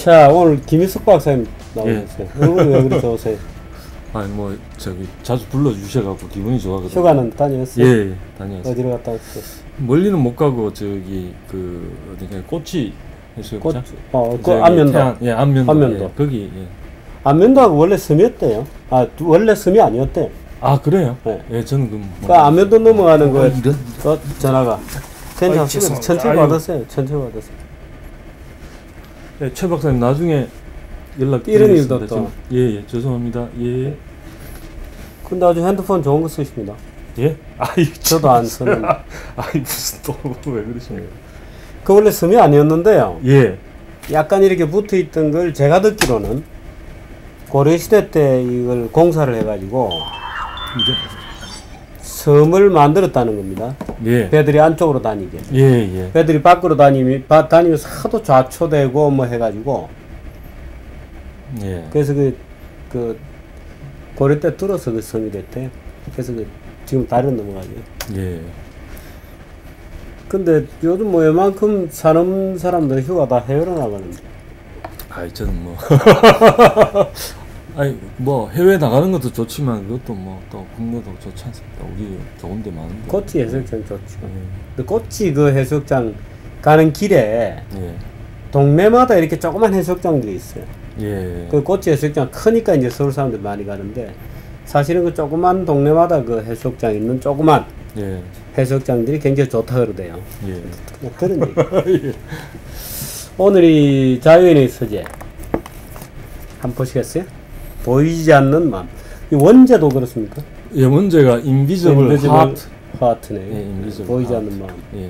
자, 오늘 김희석 박사님 나오셨어요. 오늘 왜 그렇게 오세요? 아니 뭐 저기 자주 불러주셔갖고 기분이 좋아가지고. 휴가는 다녀왔어요? 예, 다녀왔어요. 어디로 갔다 왔어요? 멀리는 못 가고 저기 그 어디냐 꼬치 해수욕장. 그 안면도. 예, 안면도. 안면도. 예, 거기. 예. 안면도하고 원래 섬이었대요. 아, 원래 섬이 아니었대. 아 그래요? 네. 예, 저는 그 안면도 넘어가는 거에 이런 전화가. 괜찮습니다. 천천히 아이고. 받으세요. 천천히 받으세요. 예, 최 박사님 나중에 연락 이런 드리겠습니다. 일도 또. 예, 죄송합니다. 예. 근데 아주 핸드폰 좋은 거 쓰십니다. 예? 아이 저도 안 쓰는. 아이 무슨 또 왜 그러십니까? 그 원래 섬이 아니었는데요. 예. 약간 이렇게 붙어 있던 걸 제가 듣기로는 고려시대 때 이걸 공사를 해가지고 섬을 만들었다는 겁니다. 예. 배들이 안쪽으로 다니게. 예, 예. 배들이 밖으로 다니면서 하도 좌초되고 뭐 해가지고 예. 그래서 그 고려 때 뚫어서 그 섬이 됐대요. 그래서 지금 다리로 넘어가죠. 예. 근데 요즘 뭐 웬만큼 사는 사람들 휴가 다 해외로 나가는데. 아이 저는 뭐 아니 뭐 해외 나가는 것도 좋지만 그것도 뭐 또 국내도 좋지 않습니까? 우리 좋은 데 많은데. 꼬치 해수욕장 좋죠. 예. 근데 꼬치 그 해수욕장 가는 길에 예. 동네마다 이렇게 조그만 해수욕장들이 있어요. 예. 그 꼬치 해수욕장 크니까 이제 서울 사람들 많이 가는데 사실은 그 조그만 동네마다 그 해수욕장 있는 조그만 예. 해수욕장들이 굉장히 좋다 그러대요. 예. 그런 얘기. 오늘이 자유인의 서재 한번 보시겠어요? 보이지 않는 마음. 이 원제도 그렇습니까? 예, 문제가 인비저블 하트. 하트네. 예, 인비저블 보이지 하트. 않는 마음. 예.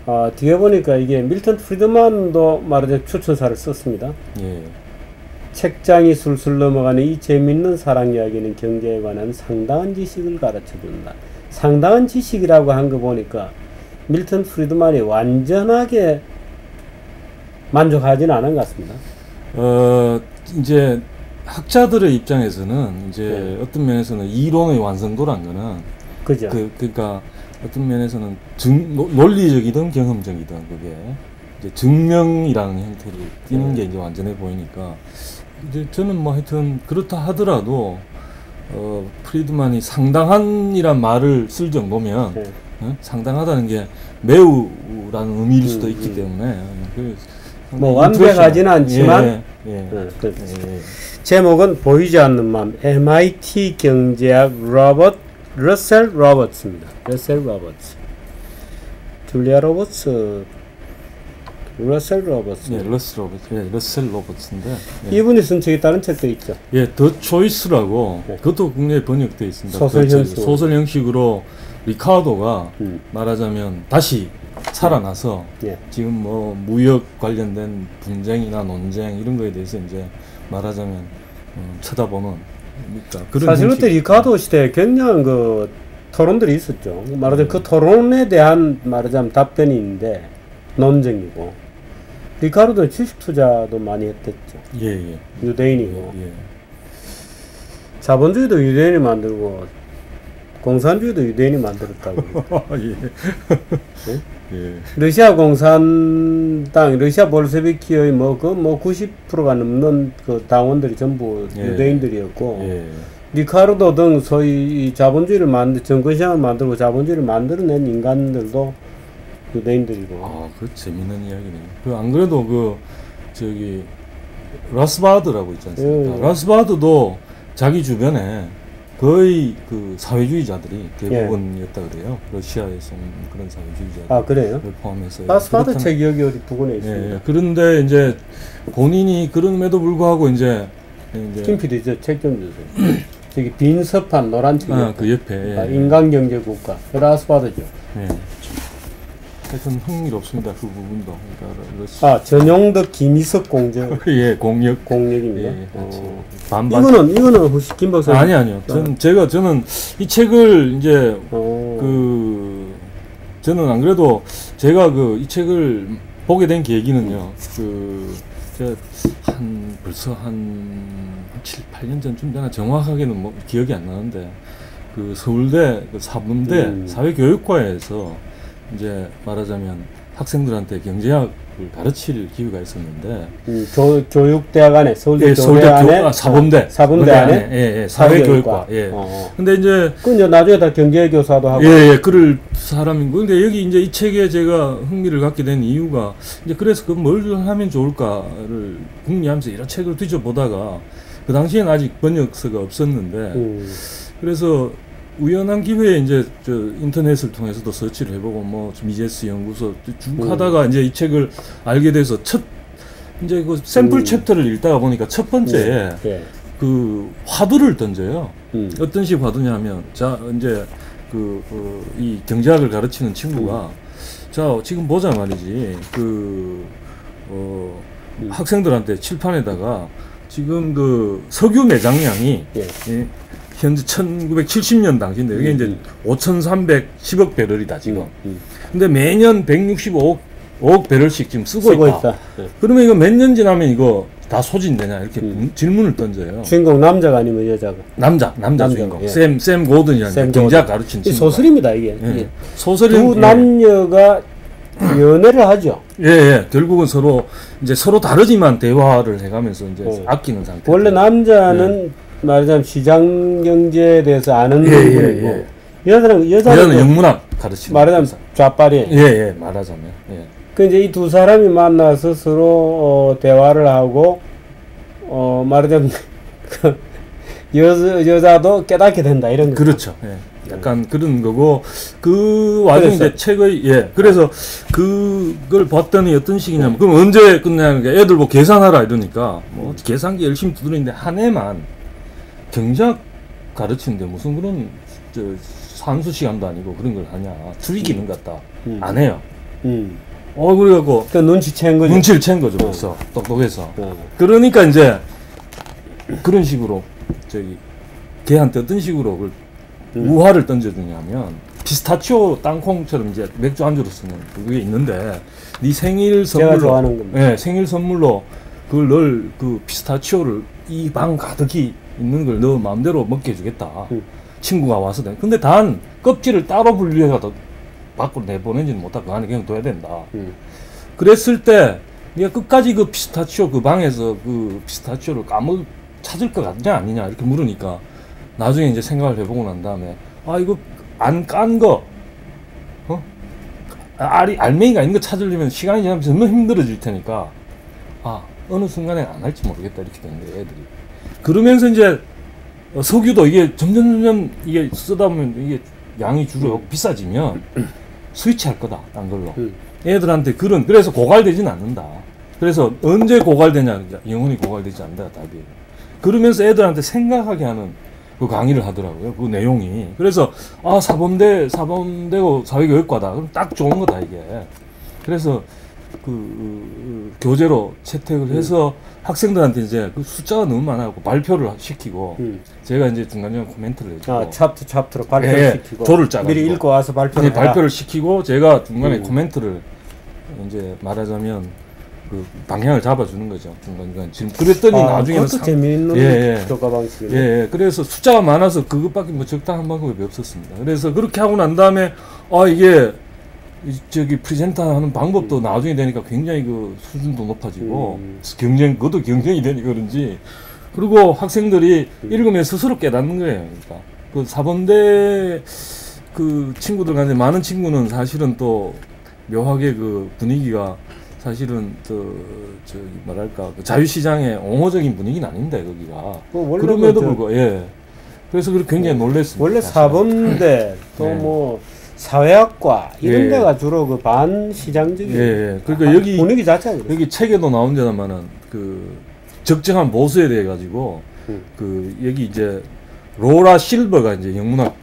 아, 뒤에 보니까 이게 밀턴 프리드만도 말하자면 추천사를 썼습니다. 예. 책장이 술술 넘어가는 이 재밌는 사랑 이야기는 경제에 관한 상당한 지식을 가르쳐준다. 상당한 지식이라고 한 거 보니까 밀턴 프리드만이 완전하게 만족하지는 않은 것 같습니다. 이제 학자들의 입장에서는 이제 네. 어떤 면에서는 이론의 완성도란 거는 그죠? 그러니까 어떤 면에서는 논리적이든 경험적이든 그게 이제 증명이라는 형태를 띠는 게 이제 완전해 보이니까 이제 저는 뭐 하여튼 그렇다 하더라도 프리드만이 상당한이란 말을 쓸 정도면 네. 상당하다는 게 매우라는 의미일 수도 있기 때문에 뭐 완벽하지는 않지만 예. 제목은 보이지 않는 마음 MIT 경제학 러셀 로버츠입니다. 러셀 로버츠 줄리아 로버츠 러셀 로버츠 예, 러셀 로버츠인데 이분이 쓴 책이 다른 책도 있죠. 예, 더 초이스라고 그것도 국내에 번역되어 있습니다. 소설 형식으로 리카르도가 말하자면 다시 살아나서 지금 뭐 무역 관련된 분쟁이나 논쟁 이런 거에 대해서 이제 말하자면 쳐다보는 그러니까 그런 사실 그때 리카르도 시대에 굉장한 그 토론들이 있었죠. 말하자면 그 토론에 대한 말하자면 답변이 있는데 논쟁이고 리카르도는 주식 투자도 많이 했댔죠. 예. 유대인이고 예. 자본주의도 유대인이 만들고 공산주의도 유대인이 만들었다고. 예. 네? 예. 러시아 공산당, 러시아 볼셰비키의 90%가 넘는 그 당원들이 전부 유대인들이었고, 리카르도 등 소위 이 자본주의를 정권시장을 만들고 자본주의를 만들어낸 인간들도 유대인들이고. 아, 그 재밌는 이야기네요. 안 그래도 저기 라스바드라고 있지 않습니까? 라스바드도 자기 주변에 거의 그 사회주의자들이 대부분이었다 그래요. 러시아에서 그런 사회주의자들. 아, 그래요? 포함해서. 라스바드 책 기억이 어디 부근에 있습니다. 예, 그런데 이제 본인이 그럼에도 불구하고 이제 김 PD 책 좀 주세요. 저기 빈 서판 노란 책. 그 옆에. 아, 인간경제국가. 라스바드죠. 예. 하여튼 흥미롭습니다. 그 부분도. 그러니까 전용덕 김희석 공적. 예, 공역입니다. 예, 반반. 이거는 혹시 김 박사님? 아니요. 저는 이 책을 이제 저는 안 그래도 제가 이 책을 보게 된 계기는요. 제가 벌써 한 7, 8년 전쯤 되나 정확하게는 뭐 기억이 안 나는데 서울대 사분대 사회교육과에서 이제 말하자면 학생들한테 경제학을 가르칠 기회가 있었는데 교육대학 안에 서울대 안에 사범대 안에 예, 사회교육과 예. 근데 이제 나중에 다 경제교사도 하고 그럴 사람이고 근데 여기 이제 이 책에 제가 흥미를 갖게 된 이유가 이제 그래서 그 뭘 하면 좋을까를 궁리하면서 여러 책을 뒤져보다가 그 당시에는 아직 번역서가 없었는데 그래서 우연한 기회에 이제 저 인터넷을 통해서도 서치를 해보고 뭐 미제스 연구소 쭉 하다가 이제 이 책을 알게 돼서 이제 그 샘플 챕터를 읽다가 보니까 첫 번째에 그 화두를 던져요. 어떤 식 화두냐면 자 이제 이 경제학을 가르치는 친구가 자 지금 보자 말이지 학생들한테 칠판에다가 지금 그 석유 매장량이 현재 1970년 당시인데 이게 이제 5,310억 배럴이다 지금. 근데 매년 165억 배럴씩 지금 쓰고 있다. 그러면 이거 몇 년 지나면 이거 다 소진되냐 이렇게 질문을 던져요. 주인공 남자가 아니면 여자가? 남자 주인공. 샘 고든이라는 경제학 가르친 친구. 소설입니다 이게. 소설은 두 남녀가 연애를 하죠. 결국은 서로 다르지만 대화를 해가면서 이제 아끼는 상태. 원래 남자는 말하자면 시장 경제에 대해서 아는 분이고 여자는 영문학 가르치는 말하자면 좌빨이 말하자면 그 이제 이 두 사람이 만나서 서로 대화를 하고 말하자면 여자도 깨닫게 된다 이런 거. 그렇죠. 약간 그런 거고 그 와중에 이제 책의 그래서 그걸 봤더니 어떤 식이냐면 그럼 언제 끝나는 게 애들 뭐 계산하라 이러니까 뭐 계산기 열심히 두드리는데 한 해만 경제학 가르치는데 무슨 그런 산수 시간도 아니고 그런 걸 하냐 줄이기는 같다 안 해요. 그래갖고 눈치챈 거죠. 눈치를 챈 거죠 벌써 똑똑해서. 그러니까 이제 그런 식으로 걔한테 어떤 식으로 그걸 우화를 던져주냐면 피스타치오 땅콩처럼 이제 맥주 안주로 쓰는 그게 있는데 네 생일 선물로 제가 좋아하는 겁니다. 생일 선물로 그걸 널 그 피스타치오를 이 방 가득히 있는 걸 너 마음대로 먹게 해주겠다. 친구가 와서 근데 단 껍질을 따로 분리해서 밖으로 내보내지는 못하고 그 안에 그냥 둬야 된다. 그랬을 때 네가 끝까지 그 피스타치오 그 방에서 그 피스타치오를 찾을 것 같냐 아니냐 이렇게 물으니까 나중에 이제 생각을 해보고 난 다음에 이거 안 깐 거 알맹이가 있는 거 찾으려면 시간이 지나면서 너무 힘들어질 테니까 어느 순간에 안 할지 모르겠다 이렇게 되는 거예요 애들이. 그러면서 이제 석유도 이게 점점 이게 쓰다 보면 이게 양이 줄어 비싸지면 스위치할 거다 딴 걸로. 애들한테 그래서 고갈되지는 않는다. 그래서 언제 고갈되냐 영원히 고갈되지 않는다 답이에요. 그러면서 애들한테 생각하게 하는 그 강의를 하더라고요. 그 내용이. 그래서 사범대고 사회교육과다. 그럼 딱 좋은 거다 이게. 그래서 교재로 채택을 해서 학생들한테 이제 그 숫자가 너무 많아갖고 발표를 시키고 제가 이제 중간중간 코멘트를 해주고 챕터로 발표를 시키고 조를 짜가지고 미리 읽고 와서 발표를 시키고 제가 중간에 코멘트를 이제 말하자면 그 방향을 잡아주는 거죠. 중간중간 지금 그랬더니 나중에는 재미있는 교과 방식이에요. 그래서 숫자가 많아서 그것밖에 뭐 적당한 방법이 없었습니다. 그래서 그렇게 하고 난 다음에 이게 프리젠터 하는 방법도 나중에 되니까 굉장히 그 수준도 높아지고 그것도 경쟁이 되니까 그런지 그리고 학생들이 읽으면 스스로 깨닫는 거예요. 그러니까 그 사범대 그 친구들 간에 많은 친구는 사실은 또 묘하게 그 분위기가 사실은 뭐랄까 그 자유시장의 옹호적인 분위기는 아닌데 거기가 그럼에도 불구하고 그래서 그렇게 굉장히 놀랐습니다. 원래 사범대 또 뭐 사회학과 이런 데가 주로 그 반시장적인 그러니까 여기 분위기 자체가 그렇습니다. 여기 책에도 나온 데다마는 그 적정한 보수에 대해 가지고 그 여기 이제 로라 실버가 이제 영문학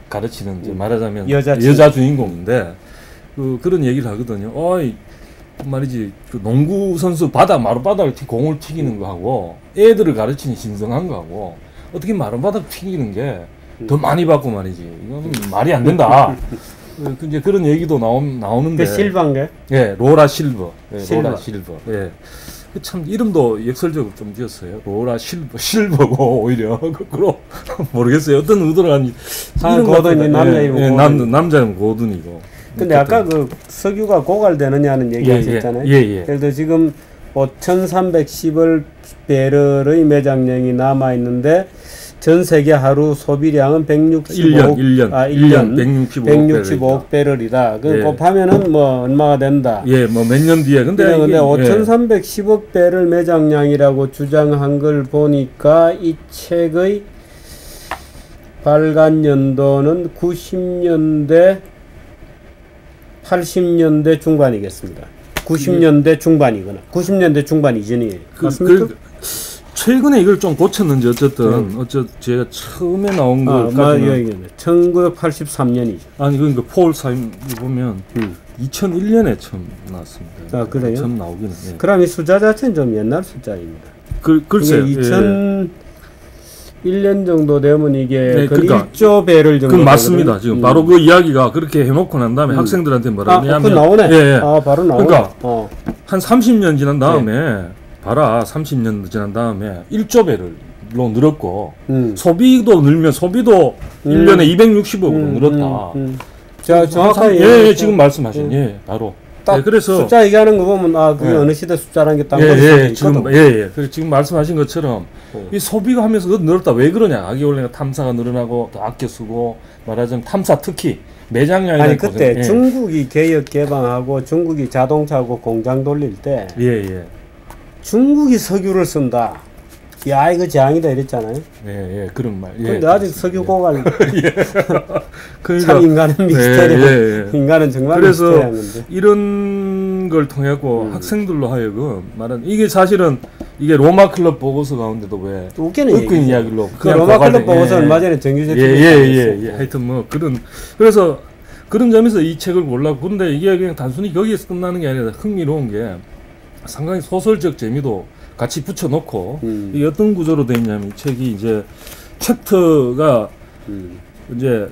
가르치는 이제 말하자면 여자 주인공인데 그런 얘기를 하거든요. 말이지 그 농구 선수 마룻바닥을 공을 튀기는 거하고 애들을 가르치는 신성한 거하고 어떻게 마룻바닥 튀기는 게 더 많이 받고 말이지 이건 말이 안 된다. 이제 그런 얘기도 나오는데. 그 실버인가요? 로라 실버. 로라 실버. 참 이름도 역설적으로 좀 지었어요. 로라 실버고 오히려 거꾸로 모르겠어요. 어떤 의도를 하는지. 고든이 남자 이름 남자 이름 고든이고. 근데 아까 그 석유가 고갈되느냐는 얘기하셨잖아요. 예를 들어 지금 5,310억 배럴의 매장량이 남아 있는데 전 세계 하루 소비량은 165억 배럴이다. 그 곱하면은 뭐 얼마가 된다. 예, 뭐 몇 년 뒤에. 근데 5,310억 배럴 매장량이라고 주장한 걸 보니까 이 책의 발간 연도는 90년대 80년대 중반이겠습니다. 90년대 중반이거나 90년대 중반 이전이에요. 맞습니까? 최근에 이걸 좀 고쳤는지 어쨌든 제가 처음에 나온 거까지는 1983년이죠. 아니 그러니까 폴 사임 보면 2001년에 처음 나왔습니다. 아 그래요? 처음 나오기는. 예. 그럼 이 숫자 자체는 좀 옛날 숫자입니다. 글쎄요. 2001년 정도 되면 이게 그러니까 1조 배럴 정도. 그 맞습니다. 지금 바로 그 이야기가 그렇게 해놓고 난 다음에 학생들한테 뭐라 하냐면 나오네. 바로 나오네. 그러니까 한 30년 지난 다음에 봐라 30년 지난 다음에 1조 배럴로 늘었고 소비도 늘면 소비도 1년에 260억으로 늘었다. 자 정확하게 지금 말씀하신 바로 그래서 숫자 얘기하는 거 보면 그게 어느 시대 숫자라는 게 딱 지금 말씀하신 것처럼 이 소비가 하면서 늘었다. 왜 그러냐? 원래 탐사가 늘어나고 더 아껴 쓰고 말하자면 탐사 특히 매장량이 아니 그때 중국이 개혁 개방하고 중국이 자동차하고 공장 돌릴 때 중국이 석유를 쓴다. 야 이거 재앙이다 이랬잖아요. 그런 말. 근데 아직 석유 고갈. 그러니까, 참 인간은 미스터리야. 인간은 정말 미스터리한 건데. 이런 걸 통하고 학생들로 하여금 말하는 이게 사실은 이게 로마 클럽 보고서 가운데도 왜 웃기는 이야기로 그 로마 클럽 보고서 얼마 전에 정규제 하여튼 뭐 그래서 그런 점에서 이 책을 골랐고 근데 이게 그냥 단순히 거기에서 끝나는 게 아니라 흥미로운 게 상당히 소설적 재미도 같이 붙여놓고 이게 어떤 구조로 돼 있냐면 이 책이 이제 챕터가 이제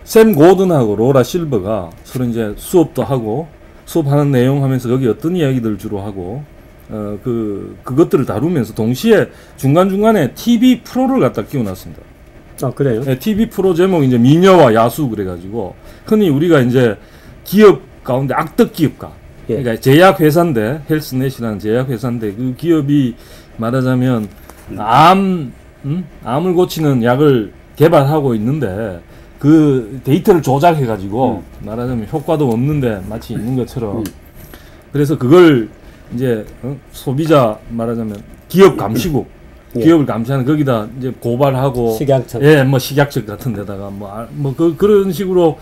샘 고든하고 로라 실버가 서로 이제 수업도 하고 수업하는 내용 하면서 거기 어떤 이야기들을 주로 하고 그것들을 다루면서 동시에 중간중간에 TV 프로를 갖다 끼워놨습니다. 아 그래요? 네, TV 프로 제목 이제 미녀와 야수 그래가지고 흔히 우리가 이제 기업 가운데 악덕 기업가 그러니까 제약회사인데 헬스넷이라는 제약회사인데 그 기업이 말하자면 암을 고치는 약을 개발하고 있는데 그 데이터를 조작해가지고 말하자면 효과도 없는데 마치 있는 것처럼 그래서 그걸 이제 소비자 말하자면 기업 감시국 기업을 감시하는 거기다 이제 고발하고 식약청 뭐 식약청 같은 데다가 그런 식으로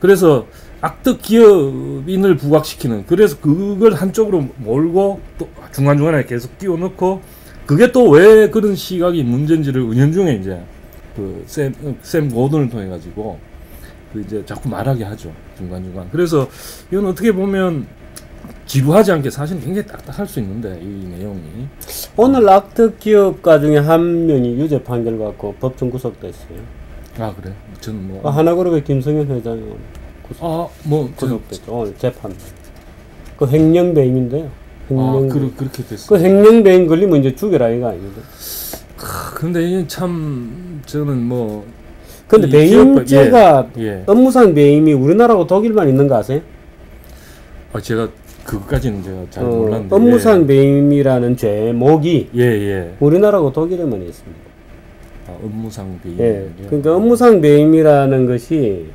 그래서 악덕 기업인을 부각시키는 그래서 그걸 한쪽으로 몰고 또 중간중간에 계속 끼워넣고 그게 또 왜 그런 시각이 문제인지를 은연중에 이제 샘 고든을 통해 가지고 이제 자꾸 말하게 하죠 중간중간. 그래서 이건 어떻게 보면 지루하지 않게 사실 굉장히 딱딱할 수 있는데 이 내용이 오늘 악덕 기업가 중에 한 명이 유죄 판결 받고 법정 구속됐어요. 아 그래? 저는 뭐 하나그룹의 김성현 회장이 구속됐죠. 오늘 재판. 그 횡령배임인데요. 그렇게 됐어요. 그 횡령배임 걸리면 이제 죽여라 이거 아닙니까? 근데 이게 참 저는 근데 배임죄가 업무상 배임이 우리나라하고 독일만 있는 거 아세요? 제가 그것까지는 제가 잘 몰랐는데 업무상 배임이라는 죄목이 우리나라하고 독일에만 있습니다. 업무상 배임. 그러니까 업무상 배임이라는 것이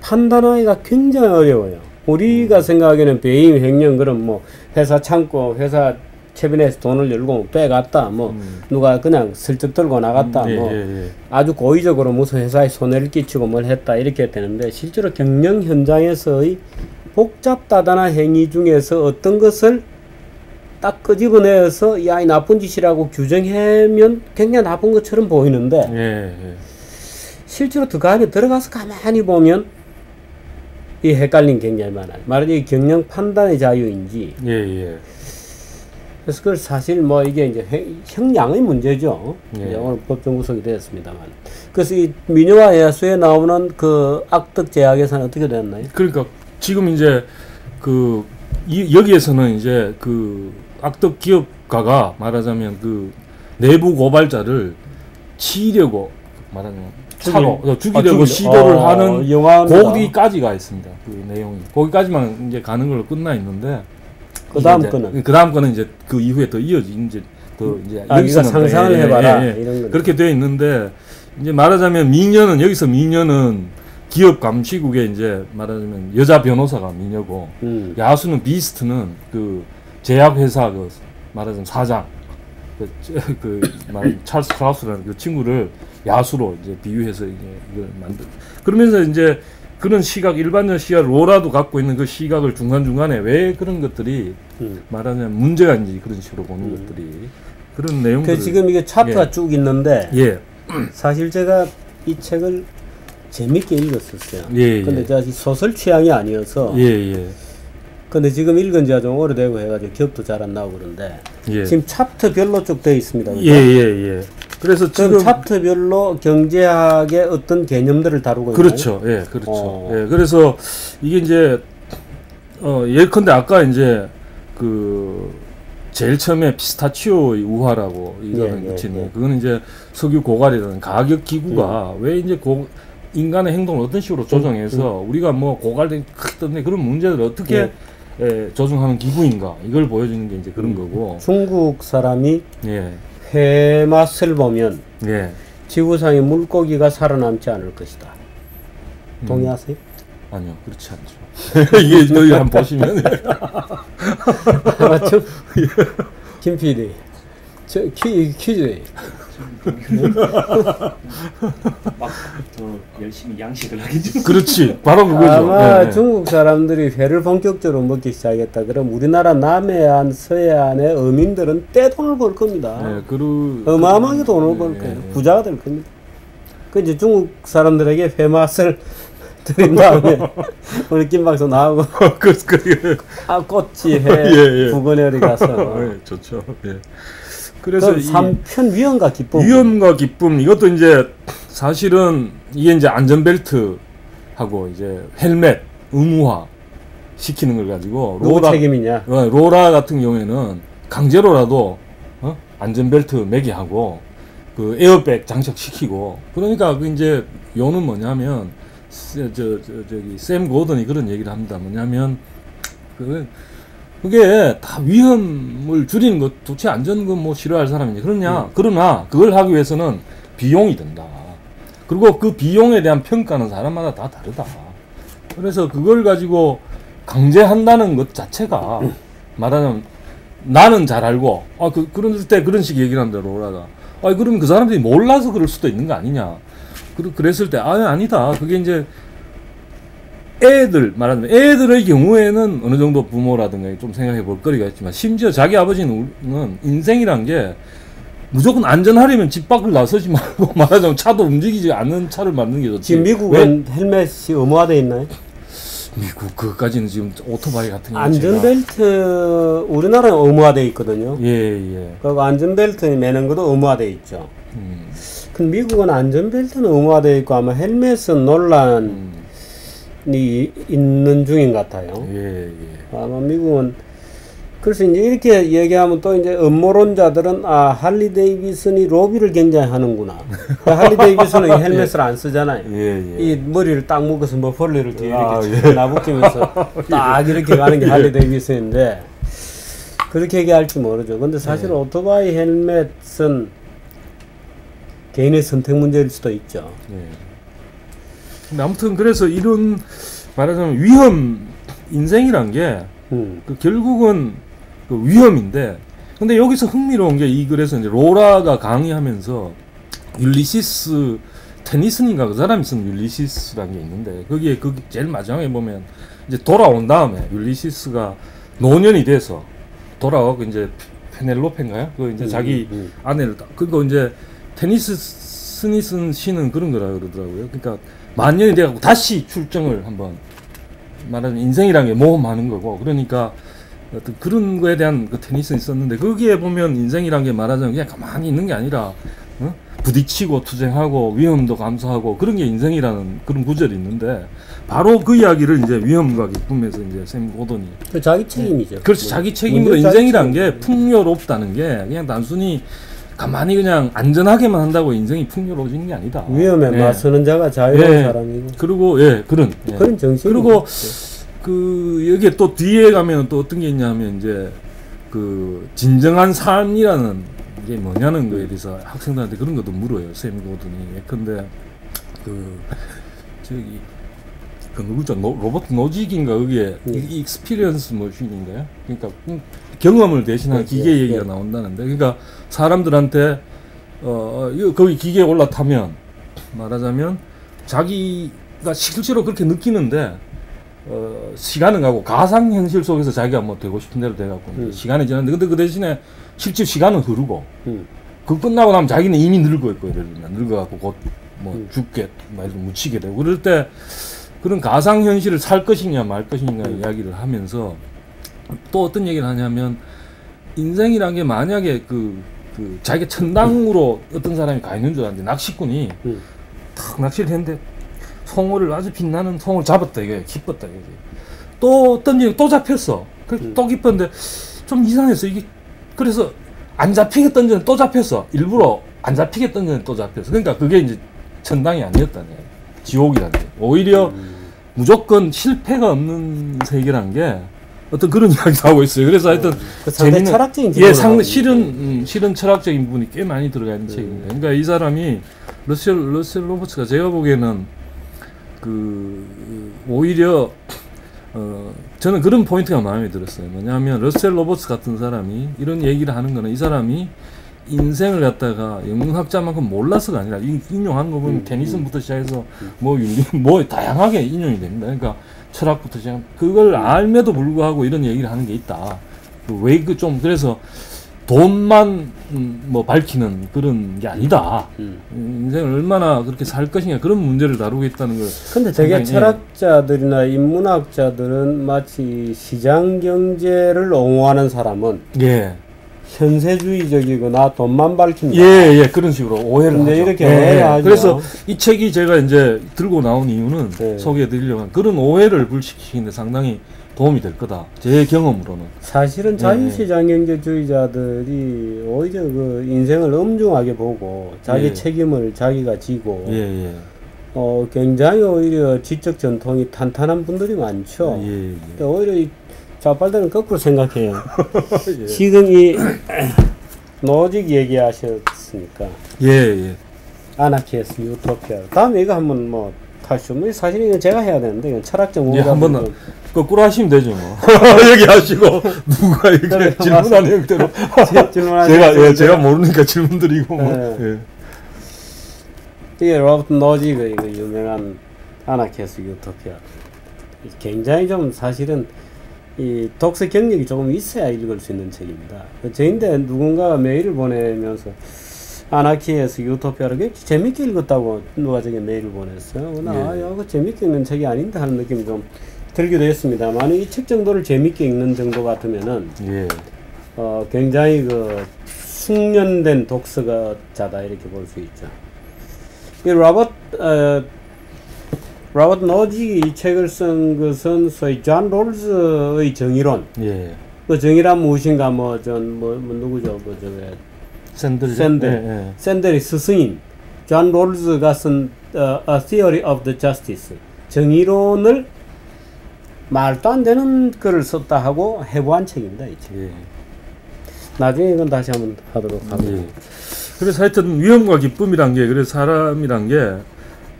판단하기가 굉장히 어려워요. 우리가 생각하기에는 배임, 횡령 그럼 회사 창고, 회사 캐비넷에서 돈을 열고 빼갔다, 누가 그냥 슬쩍 들고 나갔다, 아주 고의적으로 무슨 회사에 손해를 끼치고 뭘 했다 이렇게 되는데 실제로 경영 현장에서의 복잡다단한 행위 중에서 어떤 것을 딱 끄집어내서 이 나쁜 짓이라고 규정하면 굉장히 나쁜 것처럼 보이는데 실제로 그 안에 들어가서 가만히 보면 이 헷갈림 굉장히 많아요. 말하자면 경영 판단의 자유인지 그래서 그걸 사실 이게 이제 형량의 문제죠. 오늘 법정 구속이 되었습니다만. 그래서 이 미녀와 야수에 나오는 그 악덕 제약회사는 어떻게 됐나요? 그러니까 지금 이제 여기에서는 이제 악덕 기업가가 말하자면 내부 고발자를 치려고 말하자면 차로 죽이려고 시도를 하는 거기까지가 있습니다. 그 내용이 거기까지만 이제 가는 걸로 끝나 있는데 그 다음 거는 이제 그 이후에 더 이어지 이제 더 이제 여기서는 상상을 해봐라 이런 그렇게 되어 있는데 이제 말하자면 미녀는 기업 감시국에 이제 말하자면 여자 변호사가 미녀고 야수는 비스트는 그 제약회사 그 말하자면 사장 찰스 크라우스라는 그 친구를 야수로 이제 비유해서 이제 이걸 만들. 그러면서 이제 그런 시각, 일반적 시각, 로라도 갖고 있는 그 시각을 중간중간에 왜 그런 것들이 말하자면 문제가 있는지 그런 식으로 보는 것들이 그런 내용들. 지금 이게 차트가 쭉 있는데 사실 제가 이 책을 재밌게 읽었었어요. 근데 제가 소설 취향이 아니어서. 근데 지금 읽은 지가 좀 오래되고 해가지고 기억도 잘 안 나오고 그런데 지금 챕터별로 쭉 되어 있습니다. 그래서 지금 챕터별로 경제학의 어떤 개념들을 다루고 그렇죠. 있나요? 그렇죠. 그래서 이게 이제 예컨대 아까 이제 그 제일 처음에 피스타치오의 우화라고 이거는 붙이는 그거는 이제 석유 고갈이라는 가격 기구가 왜 이제 인간의 행동을 어떤 식으로 조정해서 우리가 뭐 고갈된 크던데 그런 문제들을 어떻게 조정하는 기구인가 이걸 보여주는 게 이제 그런 거고. 중국 사람이 회맛을 보면 지구상의 물고기가 살아남지 않을 것이다. 동의하세요? 아니요, 그렇지 않죠. 이게 여기 한번 보시면 맞죠? 김 PD 퀴즈. 막 더 열심히 양식을 하겠죠. 그렇지, 바로 그거죠. 아마 중국 사람들이 회를 본격적으로 먹기 시작했다. 그럼 우리나라 남해안, 서해안의 어민들은 떼돈을 벌 겁니다. 어마어마하게 돈을 벌 거예요. 부자가 될 겁니다. 그 이제 중국 사람들에게 회 맛을 드린 다음에 우리 김 박사 나오고 꽃이 회 부근에 가서 좋죠. 그래서 3편 위험과 기쁨. 위험과 기쁨 이것도 이제 사실은 이게 이제 안전벨트하고 이제 헬멧 의무화 시키는 걸 가지고 누구 책임이냐? 로라 같은 경우에는 강제로라도 안전벨트 매게 하고 그 에어백 장착시키고 그러니까 그 이제 요는 뭐냐면 저기 샘 고던이 그런 얘기를 합니다. 뭐냐면 그게 다 위험을 줄이는 것, 도대체 안전건 뭐 싫어할 사람이냐. 그러나 그걸 하기 위해서는 비용이 든다. 그리고 그 비용에 대한 평가는 사람마다 다 다르다. 그래서 그걸 가지고 강제한다는 것 자체가 말하자면 나는 잘 알고, 그럴 때 그런 식의 얘기를 한다, 로라가. 그러면 그 사람들이 몰라서 그럴 수도 있는 거 아니냐. 그랬을 때, 아니다. 그게 이제 말하자면 애들의 경우에는 어느 정도 부모라든가 좀 생각해 볼 거리가 있지만 심지어 자기 아버지는 인생이란 게 무조건 안전하려면 집 밖을 나서지 말고 말하자면 차도 움직이지 않는 차를 만드는 게 좋지. 지금 미국은 헬멧이 의무화되어 있나요? 미국 그까지는 지금 오토바이 같은 거 안전벨트 우리나라는 의무화되어 있거든요. 그리고 안전벨트 매는 것도 의무화되어 있죠. 근데 미국은 안전벨트는 의무화되어 있고 아마 헬멧은 논란이 있는 중인 것 같아요. 아마 미국은 그래서 이제 이렇게 얘기하면 또 이제 음모론자들은 할리 데이비슨이 로비를 굉장히 하는구나. 할리 데이비슨은 헬멧을 안 쓰잖아요. 이 머리를 딱 묶어서 머플러를 뒤에 이렇게 나붙이면서 딱 이렇게 가는 게 할리 데이비슨인데 그렇게 얘기할지 모르죠. 근데 사실 오토바이 헬멧은 개인의 선택 문제일 수도 있죠. 근데 아무튼 그래서 이런 말하자면 위험 인생이란 게 결국은 그 위험인데 근데 여기서 흥미로운 게 이 글에서 이제 로라가 강의하면서 율리시스 테니슨인가 그 사람이 쓴 율리시스라는 게 있는데 거기에 그 제일 마지막에 보면 이제 돌아온 다음에 율리시스가 노년이 돼서 돌아와서 이제 페넬로페인가요? 그 이제 자기 아내를 그거 이제 테니슨 씨는 그런 거라 그러더라고요. 그러니까 만년이 돼갖고 다시 출정을 한번 말하는 인생이란 게 모험하는 거고 그러니까 어떤 그런 거에 대한 그 테니스는 있었는데 거기에 보면 인생이란 게 말하자면 그냥 가만히 있는 게 아니라 부딪히고 투쟁하고 위험도 감수하고 그런 게 인생이라는 그런 구절이 있는데 바로 그 이야기를 이제 위험과 기쁨에서 이제 샘 고던이 자기 책임이죠. 그렇지 자기 책임으로 인생이란 게 풍요롭다는 게 그냥 단순히 가만히 그냥 안전하게만 한다고 인생이 풍요로워지는 게 아니다. 위험에 맞서는 자가 자유로운 사람이고. 그리고 그런 정신. 그리고 여기에 또 뒤에 가면 또 어떤 게 있냐면 이제 그 진정한 삶이라는 게 뭐냐는 거에 대해서 학생들한테 그런 것도 물어요. 샘 고든이. 예컨대 그 누구죠? 로버트 노직인가 그게 익스피리언스 머신인가요? 그러니까 경험을 대신한 기계 얘기가 나온다는데, 그러니까 사람들한테 거기 기계에 올라타면 말하자면 자기가 실제로 그렇게 느끼는데 시간은 가고 가상현실 속에서 자기가 뭐 되고 싶은 대로 돼갖고 시간이 지났는데, 근데 그 대신에 실제 시간은 흐르고 그 끝나고 나면 자기는 이미 늙어 있고 이러면 늙어갖고 곧 뭐 죽게 말도 묻히게 되고 그럴 때 그런 가상현실을 살 것이냐 말 것이냐 이야기를 하면서 또 어떤 얘기를 하냐면, 인생이란 게 만약에 자기가 천당으로 어떤 사람이 가 있는 줄 알았는데 낚시꾼이 탁 낚시를 했는데 송어를 아주 빛나는 송어를 잡았다 이게 기뻤다 이게. 또 던지고 또 잡혔어. 또 기뻤는데 좀 이상했어 이게. 그래서 안 잡히게 던졌는데 또 잡혔어. 일부러 안 잡히게 던졌는데 또 잡혔어. 그러니까 그게 이제 천당이 아니었다네. 지옥이라는 게. 오히려 무조건 실패가 없는 세계란 게 어떤 그런 이야기도 하고 있어요. 그래서 하여튼 상당히 철학적인 상당히 실은 철학적인 부분이 꽤 많이 들어가 있는 책입니다. 그러니까 이 사람이 러셀 로버츠가 제가 보기에는 오히려 저는 그런 포인트가 마음에 들었어요. 뭐냐면 러셀 로버츠 같은 사람이 이런 얘기를 하는 거는 이 사람이 인생을 갖다가 영문학자만큼 몰라서가 아니라 인용한 거 보면 테니슨부터 시작해서 뭐 다양하게 인용이 됩니다. 그러니까 철학부터 시작 그걸 알면도 불구하고 이런 얘기를 하는 게 있다. 그래서 돈만 뭐 밝히는 그런 게 아니다. 인생을 얼마나 그렇게 살 것이냐 그런 문제를 다루고 있다는 걸. 근데 되게 철학자들이나 인문학자들은 마치 시장 경제를 옹호하는 사람은 현세주의적이거나 돈만 밝힌다. 그런 식으로 오해를 하죠. 이렇게 오해를 하죠. 그래서 이 책이 제가 이제 들고 나온 이유는 소개해드리려고 한 그런 오해를 불식시키는데 상당히 도움이 될 거다. 제 경험으로는. 사실은 자유시장경제주의자들이 오히려 그 인생을 엄중하게 보고 자기 책임을 자기가 지고 굉장히 오히려 지적 전통이 탄탄한 분들이 많죠. 근데 오히려 이 좌빨들은 거꾸로 생각해요. 지금 이 노직 얘기하셨으니까. 아나키에스 유토피아. 다음에 이거 한번 뭐 다시 사실 이건 제가 해야 되는데 이건 철학적 오해가 한번 거꾸로 하시면 되죠 뭐. 얘기하시고 누가 이렇게 질문하는 형태로 제가 모르니까 질문 드리고 뭐. 이게 로버트 노지그 이거 유명한 아나키에스 유토피아. 굉장히 좀 사실은 이 독서 경력이 조금 있어야 읽을 수 있는 책입니다. 저인데 누군가가 메일을 보내면서 아나키에스 유토피아를 굉장히 재밌게 읽었다고 누가 저게 메일을 보냈어요. 그 재밌게 읽는 책이 아닌데 하는 느낌이 좀 들기도 했습니다만 이 책 정도를 재밌게 읽는 정도 같으면은 굉장히 그 숙련된 독서자다 이렇게 볼 수 있죠. 이 로버트 노직이 이 책을 쓴 것은 소위 존 롤즈의 정의론. 그 정의란 무엇인가 누구죠? 샌델의 스승인 존 롤즈가 쓴 A Theory of the Justice. 정의론을 말도 안 되는 글을 썼다 하고 해부한 책입니다. 이 책. 나중에 이건 다시 한번 하도록 하고. 그래서 하여튼 위험과 기쁨이란 게 그래서 사람이란 게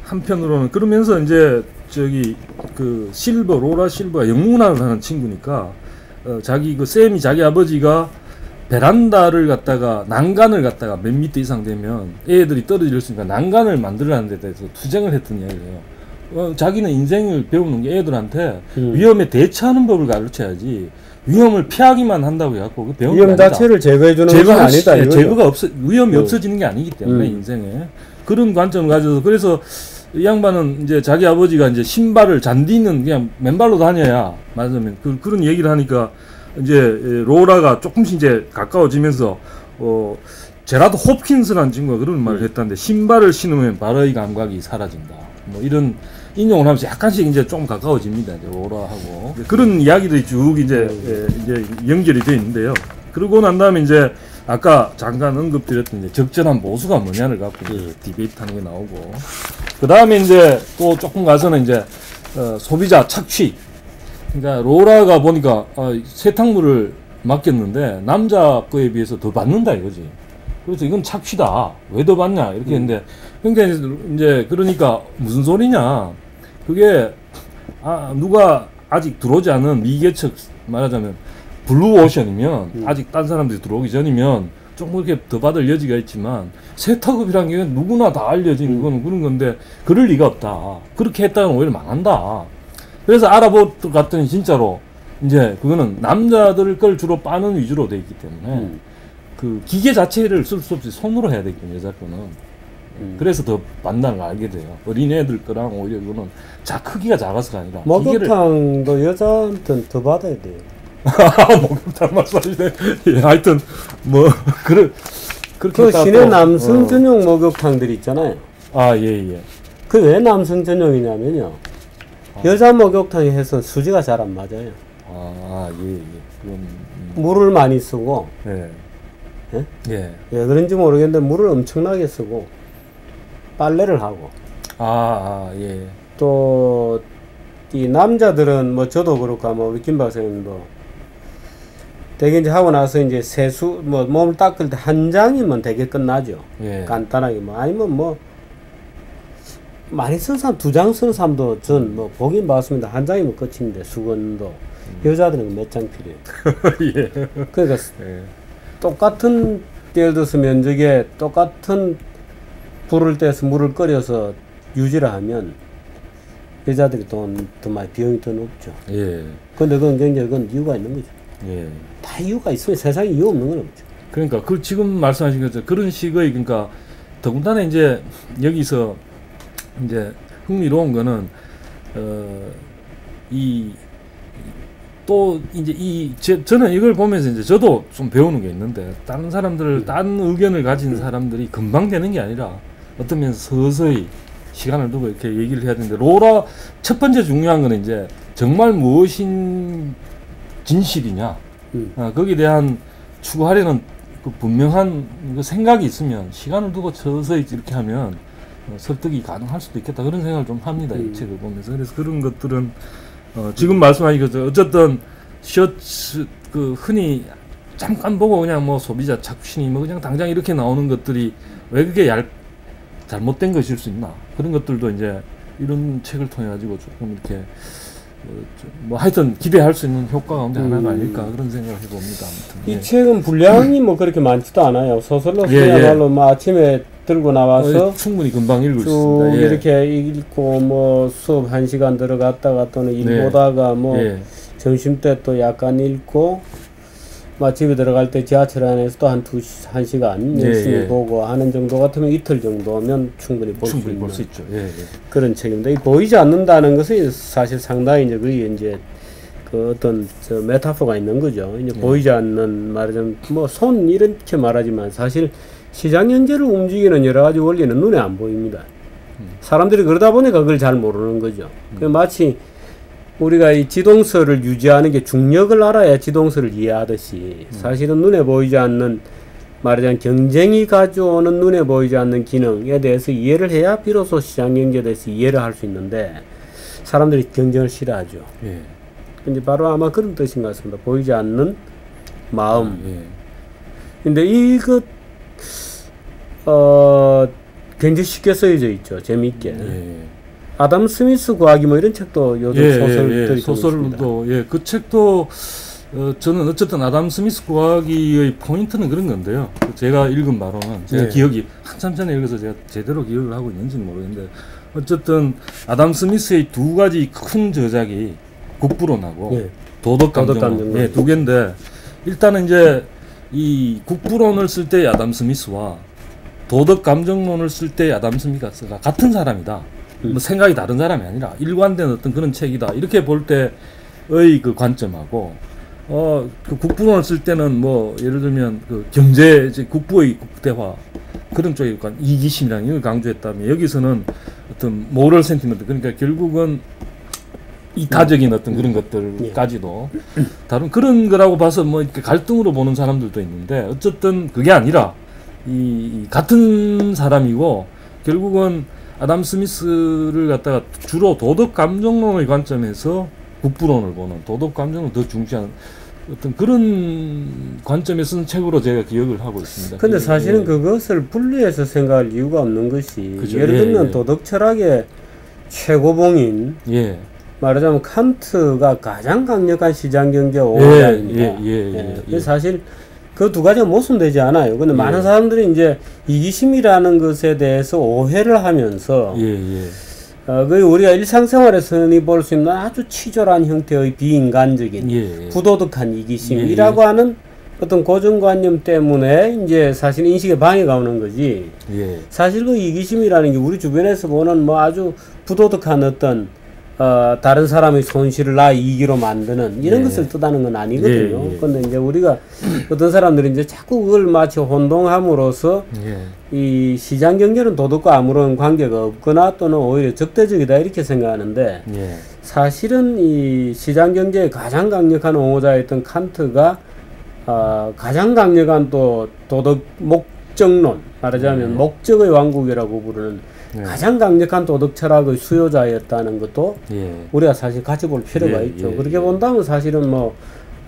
한편으로는 그러면서 이제 로라 실버가 영문학을 하는 친구니까 샘이 자기 아버지가 베란다를 갖다가 난간을 갖다가 몇 미터 이상 되면 애들이 떨어질 수 있으니까 난간을 만들라는 데 대해서 투쟁을 했던 이야기예요. 자기는 인생을 배우는 게 애들한테 위험에 대처하는 법을 가르쳐야지 위험을 피하기만 한다고 해갖고 그 배우는 위험 자체를 제거해주는 것은 아니다. 위험이 없어지는 게 아니기 때문에 인생에 그런 관점을 가져서 그래서 이 양반은 이제 자기 아버지가 이제 신발을 잔디는 그냥 맨발로 다녀야 맞으면 그런 얘기를 하니까 이제 로라가 조금씩 이제 가까워지면서 제라드 홉킨스라는 친구가 그런 말을 했다는데 신발을 신으면 발의 감각이 사라진다. 뭐 이런 인용을 하면서 약간씩 이제 좀 가까워집니다. 이제 로라하고 그런 이야기들이 쭉 이제 연결이 되어 있는데요. 그러고 난 다음에 이제 아까 잠깐 언급드렸던 이제 적절한 보수가 뭐냐를 갖고 이제 디베이트하는 게 나오고, 그 다음에 이제 또 조금 가서는 이제 소비자 착취. 그러니까 로라가 보니까 세탁물을 맡겼는데 남자 거에 비해서 더 받는다 이거지. 그래서 이건 착취다. 왜 더 받냐 이렇게 했는데, 그러니까 이제 그러니까 무슨 소리냐. 그게 누가 아직 들어오지 않은 미개척, 말하자면 블루오션이면 아직 딴 사람들이 들어오기 전이면 좀 그렇게 더 받을 여지가 있지만, 세탁업이란 게 누구나 다 알려진 그거는 그런 건데 그럴 리가 없다. 그렇게 했다면 오히려 망한다. 그래서 알아보았더니 진짜로 이제 그거는 남자들 걸 주로 빠는 위주로 돼 있기 때문에 그 기계 자체를 쓸 수 없이 손으로 해야 되거든요, 여자 거는. 그래서 더 만나는 걸 알게 돼요. 어린애들 거랑 오히려 이거는 크기가 작아서가 아니라 목욕탕도 여자한테는 더 받아야 돼요. 목욕탕 말씀하시네. 예, 하여튼 뭐 그렇게 그 시내 남성 전용 목욕탕들이 있잖아요. 예. 그 왜 남성 전용이냐면요, 여자 목욕탕에 해서 수지가 잘 안 맞아요. 예. 그건 물을 많이 쓰고, 예. 왜 그런지 모르겠는데 물을 엄청나게 쓰고 빨래를 하고, 예. 또 이 남자들은 뭐 저도 그렇고 아마 우리 김 박사님도 되게 이제 하고 나서 이제 세수 뭐 몸을 닦을 때 한 장이면 되게 끝나죠. 예. 간단하게 뭐 아니면 뭐 많이 쓴 사람 2장 쓰는 사람도 전 뭐 보긴 봤습니다. 한 장이면 끝인데 수건도 여자들은 몇 장 필요해요. 예. 그러니까 똑같은, 예를 들어서 면적에 똑같은 불을 떼서 물을 끓여서 유지를 하면 여자들이 더 많이 비용이 더 높죠. 예. 근데 그건 굉장히 이유가 있는 거죠. 예. 다 이유가 있으면 세상에 이유 없는 건 없죠. 그러니까 지금 말씀하신 것처럼 그런 식의, 그러니까 더군다나 이제 여기서 이제 흥미로운 거는 저는 이걸 보면서 이제 저도 좀 배우는 게 있는데, 다른 사람들, 다른 의견을 가진 사람들이 금방 되는 게 아니라 어떤 면에서 서서히 시간을 두고 이렇게 얘기를 해야 되는데, 로라 첫 번째 중요한 거는 이제 정말 무엇인 진실이냐, 거기에 대한 추구하려는 그 분명한 그 생각이 있으면 시간을 두고 서서히 이렇게 하면 설득이 가능할 수도 있겠다, 그런 생각을 좀 합니다, 이 책을 보면서. 그래서 그런 것들은 지금 말씀하신 것처럼 어쨌든 셔츠 흔히 잠깐 보고 그냥 뭐 소비자 착취니 뭐 그냥 당장 이렇게 나오는 것들이 왜 그게 잘못된 것일 수 있나, 그런 것들도 이제 이런 책을 통해 가지고 조금 이렇게 뭐 하여튼 기대할 수 있는 효과 가운데 하나가 아닐까, 그런 생각을 해봅니다. 아무튼 이 책은 분량이 뭐 그렇게 많지도 않아요. 소설로서야말로 뭐 아침에 들고 나와서 충분히 금방 읽을 수 쭉 있습니다. 이렇게 읽고 뭐 수업 1시간 들어갔다가 또는 일 보다가 뭐 점심때 또 약간 읽고 막 집에 들어갈 때 지하철 안에서 또 한 1시간 열심히 보고 하는 정도 같으면 이틀 정도면 충분히 볼 수 있죠. 그런 책입니다. 이 보이지 않는다는 것은 사실 상당히 이제 그게 이제 그 어떤 메타포가 있는 거죠. 이제 보이지 않는, 말하자면 뭐 손 이렇게 말하지만 사실 시장 경제를 움직이는 여러 가지 원리는 눈에 안 보입니다. 사람들이 그러다 보니까 그걸 잘 모르는 거죠. 마치 우리가 이 지동설을 유지하는 게 중력을 알아야 지동설을 이해하듯이, 사실은 눈에 보이지 않는, 말하자면 경쟁이 가져오는 눈에 보이지 않는 기능에 대해서 이해를 해야 비로소 시장 경제에 대해서 이해를 할 수 있는데, 사람들이 경쟁을 싫어하죠. 근데 바로 아마 그런 뜻인 것 같습니다. 보이지 않는 마음. 근데 이것 굉장히 쉽게 쓰여져 있죠. 재미있게. 아담 스미스 구하기 뭐 이런 책도 요즘 소설들이 소설도 그 책도 저는 어쨌든 아담 스미스 구하기의 포인트는 그런 건데요. 제가 읽은 바로는 제가 기억이 한참 전에 읽어서 제가 제대로 기억을 하고 있는지는 모르겠는데, 어쨌든 아담 스미스의 2가지 큰 저작이 국부론하고 도덕감정론, 2개인데, 일단은 이제 이 국부론을 쓸 때 아담 스미스와 도덕감정론을 쓸 때 아담 스미스가 같은 사람이다. 뭐 생각이 다른 사람이 아니라 일관된 어떤 그런 책이다, 이렇게 볼 때의 그 관점하고, 그 국부론을 쓸 때는 뭐 예를 들면 그 경제, 국부의 국대화 그런 쪽에 이기심이라는 걸 강조했다면, 여기서는 어떤 모럴 센티먼트, 그러니까 결국은 이타적인 어떤 그런 것들까지도 다른 그런 거라고 봐서 뭐 이렇게 갈등으로 보는 사람들도 있는데 어쨌든 그게 아니라 이 같은 사람이고 결국은 아담 스미스를 갖다가 주로 도덕 감정론의 관점에서 국부론을 보는 도덕 감정을 더 중시하는 어떤 그런 관점에 쓴 책으로 제가 기억을 하고 있습니다. 근데 사실은 그것을 분리해서 생각할 이유가 없는 것이 그죠? 예를 들면 도덕 철학의 최고봉인 말하자면 칸트가 가장 강력한 시장경제 5호자입니다. 사실 그 두 가지가 모순되지 않아요. 근데 많은 사람들이 이제 이기심이라는 것에 대해서 오해를 하면서 그 우리가 일상생활에서 흔히 볼 수 있는 아주 치졸한 형태의 비인간적인 부도덕한 이기심이라고 하는 어떤 고정관념 때문에 이제 사실 인식에 방해가 오는 거지. 사실 그 이기심이라는 게 우리 주변에서 보는 뭐 아주 부도덕한 어떤 다른 사람의 손실을 나 이기로 만드는 이런 것을 뜻하는 건 아니거든요. 근데 이제 우리가 어떤 사람들이 이제 자꾸 그걸 마치 혼동함으로써 이 시장 경제는 도덕과 아무런 관계가 없거나 또는 오히려 적대적이다 이렇게 생각하는데 사실은 이 시장 경제의 가장 강력한 옹호자였던 칸트가 가장 강력한 또 도덕 목적론 말하자면 목적의 왕국이라고 부르는 가장 강력한 도덕 철학의 수요자였다는 것도 우리가 사실 같이 볼 필요가 있죠. 그렇게 본다면 사실은 뭐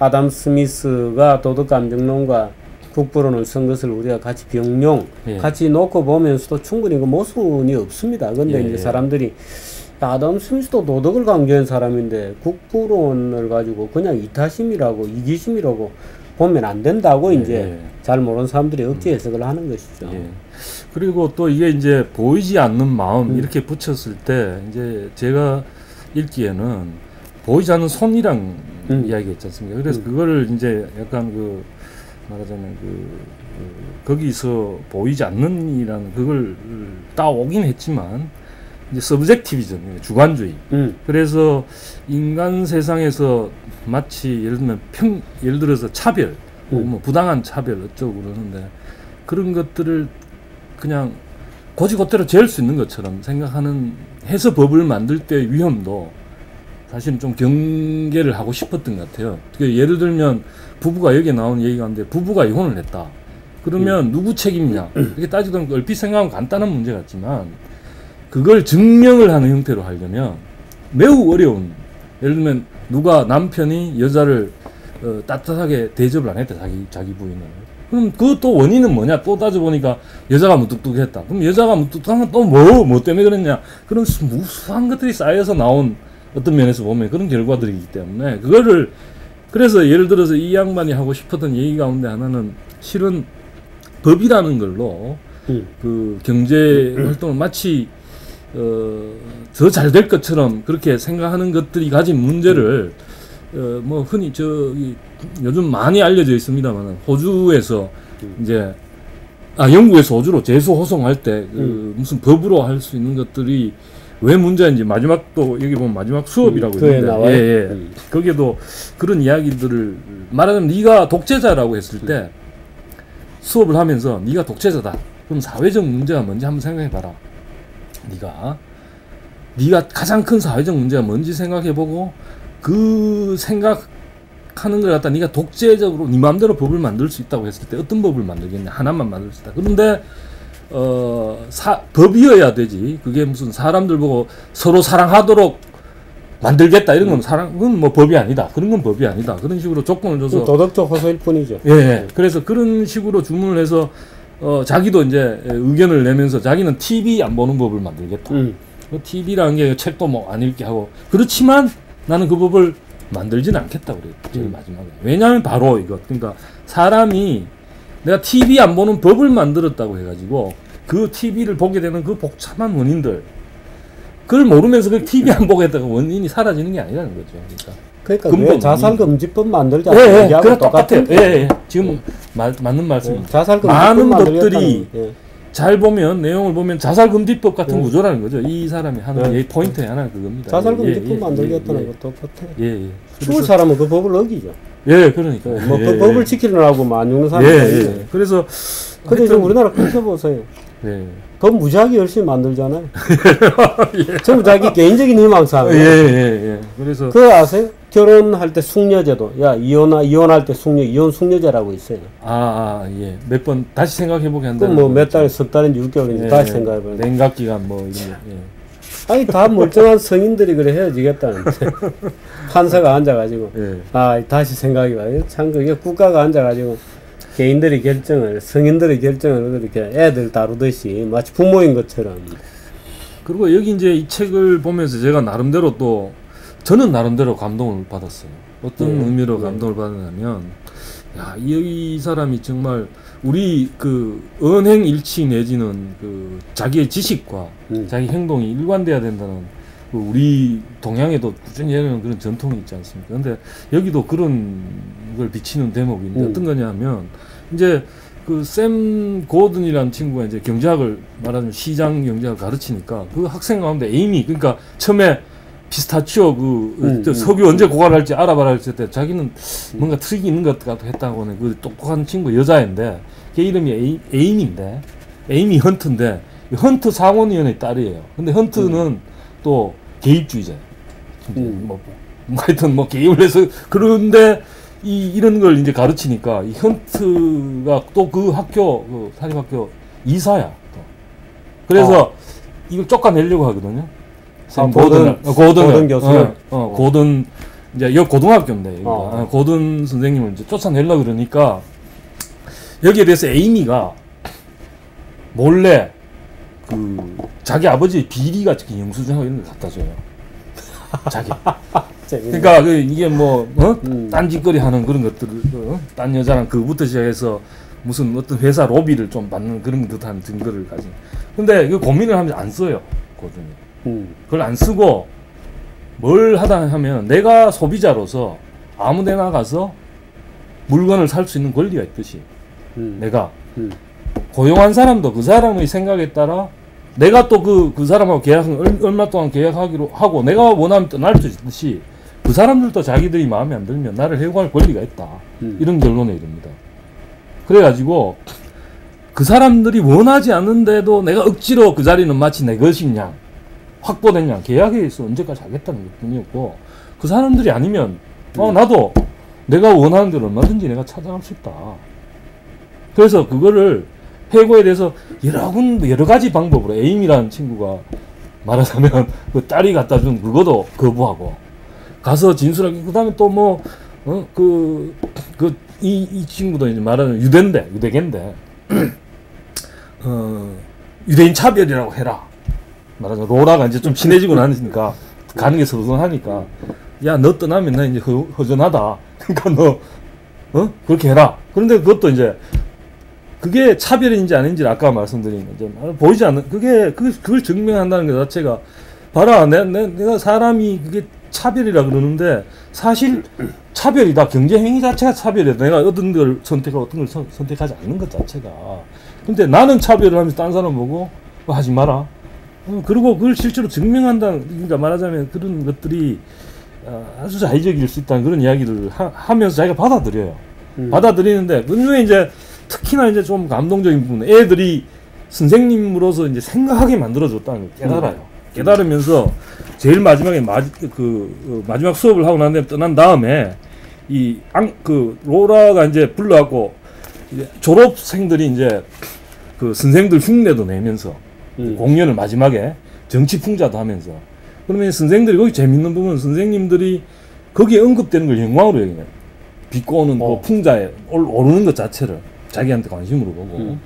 아담 스미스가 도덕 감정론과 국부론을 쓴 것을 우리가 같이 병용 같이 놓고 보면서도 충분히 그 모순이 없습니다. 근데 이제 사람들이 아담 스미스도 도덕을 강조한 사람인데 국부론을 가지고 그냥 이타심이라고 이기심이라고 보면 안 된다고 이제 잘 모르는 사람들이 억지 해석을 하는 것이죠. 그리고 또 이게 이제 보이지 않는 마음 이렇게 붙였을 때 이제 제가 읽기에는 보이지 않는 손이랑 이야기가 있지 않습니까? 그래서 그거를 이제 약간 그 말하자면 거기서 보이지 않는이라는 그걸 따오긴 했지만 이제 서브젝티비즘, 주관주의. 그래서 인간 세상에서 마치 예를 들면 예를 들어서 차별, 뭐 부당한 차별 어쩌고 그러는데 그런 것들을 그냥 고지고대로 재울 수 있는 것처럼 생각하는 해서 법을 만들 때 위험도 사실은 좀 경계를 하고 싶었던 것 같아요. 예를 들면 부부가 여기에 나오는 얘기 가운데 부부가 이혼을 했다. 그러면 누구 책임이냐? 이렇게 따지던 얼핏 생각하면 간단한 문제 같지만 그걸 증명을 하는 형태로 하려면 매우 어려운, 예를 들면 누가 남편이 여자를 따뜻하게 대접을 안 했다, 자기 부인을. 그럼 그것도 원인은 뭐냐? 또 따져보니까 여자가 무뚝뚝했다. 그럼 여자가 무뚝뚝한 건 또 뭐 때문에 그랬냐? 그런 무수한 것들이 쌓여서 나온 어떤 면에서 보면 그런 결과들이기 때문에 그거를, 그래서 예를 들어서 이 양반이 하고 싶었던 얘기 가운데 하나는 실은 법이라는 걸로 그 경제 활동을 마치 더 잘 될 것처럼 그렇게 생각하는 것들이 가진 문제를 뭐 흔히 요즘 많이 알려져 있습니다만 호주에서 이제 영국에서 호주로 제소 호송할 때 무슨 법으로 할 수 있는 것들이 왜 문제인지 마지막 또 여기 보면 마지막 수업이라고 있는데 거기에도 그런 이야기들을 말하자면 네가 독재자라고 했을 때 수업을 하면서 네가 독재자다. 그럼 사회적 문제가 뭔지 한번 생각해봐라. 네가 가장 큰 사회적 문제가 뭔지 생각해보고 그 생각하는 걸 갖다 네가 독재적으로 네 마음대로 법을 만들 수 있다고 했을 때 어떤 법을 만들겠냐? 하나만 만들 수 있다. 그런데 법이어야 되지. 그게 무슨 사람들 보고 서로 사랑하도록 만들겠다 이런 건 그건 뭐 법이 아니다. 그런 건 법이 아니다. 그런 식으로 조건을 줘서 도덕적 호소일 뿐이죠. 그래서 그런 식으로 주문을 해서 자기도 이제 의견을 내면서 자기는 TV 안 보는 법을 만들겠다. TV라는 게 책도 뭐 안 읽게 하고 그렇지만 나는 그 법을 만들지는 않겠다 그래요. 제일 마지막에. 왜냐하면 바로 이거. 그러니까 사람이 내가 TV 안 보는 법을 만들었다고 해가지고 그 TV를 보게 되는 그 복잡한 원인들 그걸 모르면서 그 TV 안 보게 했다가 원인이 사라지는 게 아니라는 거죠. 그러니까 왜 자살금지법 만들자 그래 똑같아요. 지금 맞는 말씀입니다. 많은 법들이 잘 보면 내용을 보면 자살금지법 같은 구조라는 거죠. 이 사람이 하는 포인트의 하나는 그겁니다. 자살금지법 만들겠다는 것도 똑같아요. 죽을 사람은 그 법을 어기죠. 그러니까 뭐 그 법을 지키려고 안 죽는 사람이 그래서 근데 지금 우리나라 그렇게 보세요. 더 무지하게 열심히 만들잖아요. 예. 전부 자기 개인적인 희망사항. 예. 그래서 그거 아세요? 결혼할 때 숙녀제도. 야, 이혼할 때 이혼 숙녀제라고 있어요. 예. 몇 번 다시 생각해보게 한다는. 그 뭐 몇 달, 석 달인지 6개월인지 다시 생각해보면. 냉각기간 뭐 이런 거. 예. 아니, 다 멀쩡한 성인들이 그래 헤어지겠다는데. 판사가 앉아가지고. 다시 생각해봐요. 참, 그게 국가가 앉아가지고. 성인들의 결정을 그렇게 애들 다루듯이 마치 부모인 것처럼. 그리고 여기 이제 이 책을 보면서 제가 나름대로 저는 나름대로 감동을 받았어요. 어떤 의미로 감동을 받았냐면, 야, 이 사람이 정말 우리 그 언행일치 내지는 그 자기의 지식과 자기 행동이 일관돼야 된다는 그 우리 동양에도 꾸준히 해오는 그런 전통이 있지 않습니까? 근데 여기도 그런 걸 비치는 대목인데 어떤 거냐면 이제 그 샘 고든이라는 친구가 이제 경제학을 말하자면 시장 경제학을 가르치니까 그 학생 가운데 에이미 그러니까 처음에 피스타치오 석유 언제 고갈할지 알아봐라 했을 때 자기는 뭔가 트릭이 있는 것 같기도 했다고는 그 똑똑한 친구 여자인데 걔 이름이 에이미인데 에이미 헌트인데 헌트 상원의원의 딸이에요. 근데 헌트는 또 개입주의자. 하여튼 개입을 해서 그런데 이런 걸 이제 가르치니까 이 헌트가 또 그 학교 그 사립학교 이사야. 또. 그래서 이걸 쫓아내려고 하거든요. 고든 교수. 고든 이제 여 고등학교인데 고든 선생님을 이제 쫓아내려고 그러니까 여기에 대해서 에이미가 몰래 그 자기 아버지 비리 같은 영수증하고 이런 걸 갖다 줘요. 자기. 그러니까 이게 딴짓거리 하는 그런 것들을 딴 여자랑 그부터 시작해서 무슨 어떤 회사 로비를 좀 받는 그런 듯한 증거를 가진. 근데 그 고민을 하면서 안 써요. 고든이. 그걸 안 쓰고 뭘 하다 하면 내가 소비자로서 아무데나 가서 물건을 살 수 있는 권리가 있듯이 내가 고용한 사람도 그 사람의 생각에 따라 내가 또 그 사람하고 얼마 동안 계약하기로 하고 내가 원하면 떠날 수 있듯이 그 사람들도 자기들이 마음에 안 들면 나를 해고할 권리가 있다. 이런 결론에 이릅니다. 그래가지고 그 사람들이 원하지 않는데도 내가 억지로 그 자리는 마치 내 것이냐 확보됐냐 계약에 있어 언제까지 하겠다는 것뿐이었고 그 사람들이 아니면 나도 내가 원하는 대로 얼마든지 내가 찾아갈 수 있다. 그래서 그거를 해고에 대해서 여러 가지 방법으로 에임이라는 친구가 말하자면 그 딸이 갖다 준 그것도 거부하고 가서 진술하기 그다음에 또 이 친구도 이제 말하는 유대계인데 유대인 차별이라고 해라. 말하자면 로라가 이제 좀 친해지고 나니까 가는 게 서운하니까 야 너 떠나면 나 이제 허전하다. 그러니까 너 그렇게 해라. 그런데 그것도 이제 그게 차별인지 아닌지 아까 말씀드린 이제 보이지 않는 그걸 증명한다는 것 자체가 봐라 내가 사람이 그게 차별이라 그러는데 사실 차별이다. 경제 행위 자체가 차별이다. 내가 어떤 걸 선택하고 어떤 걸 선택하지 않는 것 자체가. 근데 나는 차별을 하면서 딴 사람 보고 하지 마라. 그리고 그걸 실제로 증명한다는 그러니까 말하자면 그런 것들이 아주 자의적일 수 있다는 그런 이야기를 하면서 자기가 받아들여요. 받아들이는데 그 중에 이제 특히나 이제 좀 감동적인 부분, 애들이 선생님으로서 이제 생각하게 만들어줬다는 걸 깨달아요. 깨달으면서 제일 마지막에 마지막 수업을 하고 난 다음에 떠난 다음에 로라가 이제 불러갖고 이제 졸업생들이 이제 그 선생들 흉내도 내면서 공연을 마지막에 정치 풍자도 하면서 그러면 선생들이 거기 재밌는 부분은 선생님들이 거기에 언급되는 걸 영광으로 여기네요. 비꼬는 풍자에 오르는 것 자체를 자기한테 관심으로 보고